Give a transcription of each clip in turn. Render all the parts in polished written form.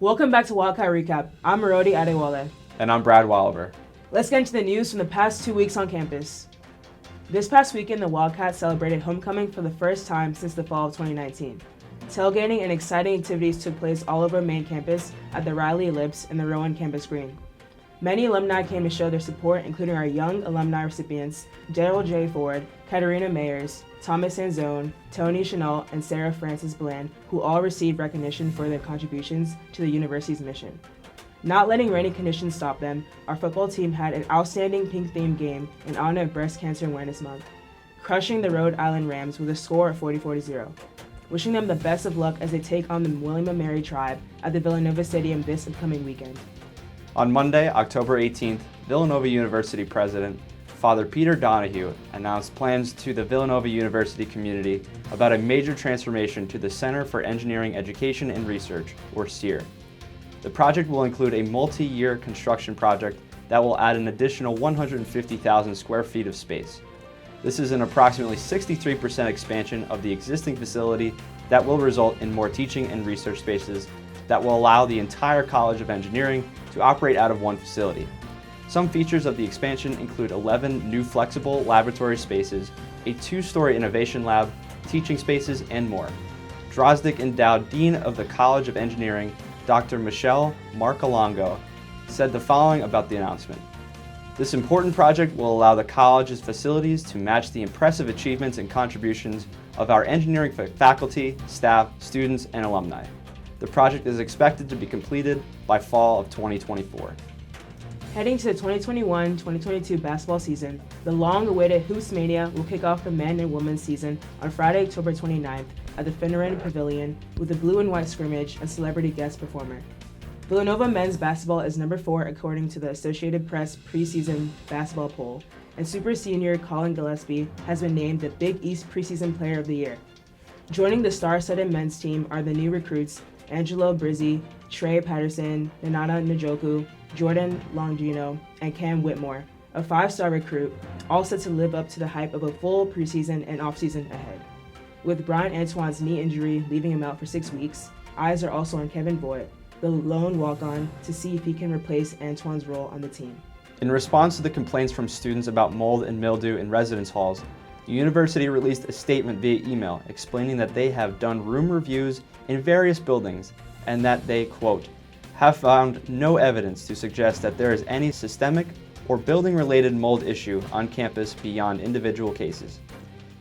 Welcome back to Wildcat Recap. I'm Moroti Adewole. And I'm Brad Wohlleber. Let's get into the news from the past 2 weeks on campus. This past weekend, the Wildcats celebrated homecoming for the first time since the fall of 2019. Tailgating and exciting activities took place all over main campus at the Riley Ellipse and the Rowan Campus Green. Many alumni came to show their support, including our young alumni recipients, Daryl J. Ford, Katarina Mayers, Thomas Sanzone, Tony Chanel, and Sarah Francis Bland, who all received recognition for their contributions to the university's mission. Not letting rainy conditions stop them, our football team had an outstanding pink-themed game in honor of Breast Cancer Awareness Month, crushing the Rhode Island Rams with a score of 40-0. Wishing them the best of luck as they take on the William & Mary tribe at the Villanova Stadium this upcoming weekend. On Monday, October 18th, Villanova University President Father Peter Donahue announced plans to the Villanova University community about a major transformation to the Center for Engineering Education and Research, or CEER. The project will include a multi-year construction project that will add an additional 150,000 square feet of space. This is an approximately 63% expansion of the existing facility that will result in more teaching and research spaces that will allow the entire College of Engineering to operate out of one facility. Some features of the expansion include 11 new flexible laboratory spaces, a 2-story innovation lab, teaching spaces, and more. Drozdick Endowed Dean of the College of Engineering, Dr. Michelle Marcolongo, said the following about the announcement. This important project will allow the college's facilities to match the impressive achievements and contributions of our engineering faculty, staff, students, and alumni. The project is expected to be completed by fall of 2024. Heading to the 2021-2022 basketball season, the long-awaited Hoops Mania will kick off the men and women's season on Friday, October 29th at the Finneran Pavilion with a blue and white scrimmage and celebrity guest performer. Villanova men's basketball is number 4 according to the Associated Press preseason basketball poll, and super senior Colin Gillespie has been named the Big East Preseason Player of the Year. Joining the star-studded men's team are the new recruits Angelo Brizzi, Trey Patterson, Nanana Njoku, Jordan Longino, and Cam Whitmore, a 5-star recruit, all set to live up to the hype of a full preseason and offseason ahead. With Brian Antoine's knee injury leaving him out for 6 weeks, eyes are also on Kevin Voigt, the lone walk-on, to see if he can replace Antoine's role on the team. In response to the complaints from students about mold and mildew in residence halls, the university released a statement via email explaining that they have done room reviews in various buildings and that they, quote, have found no evidence to suggest that there is any systemic or building-related mold issue on campus beyond individual cases.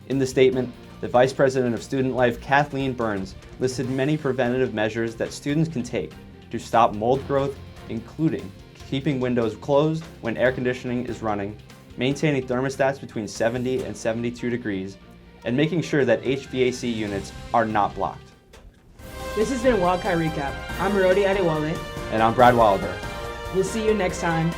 In the statement, the Vice President of Student Life, Kathleen Burns, listed many preventative measures that students can take to stop mold growth, including keeping windows closed when air conditioning is running, maintaining thermostats between 70 and 72 degrees, and making sure that HVAC units are not blocked. This has been Wildcat Recap. I'm Moroti Adewole. And I'm Brad Wohlleber. We'll see you next time.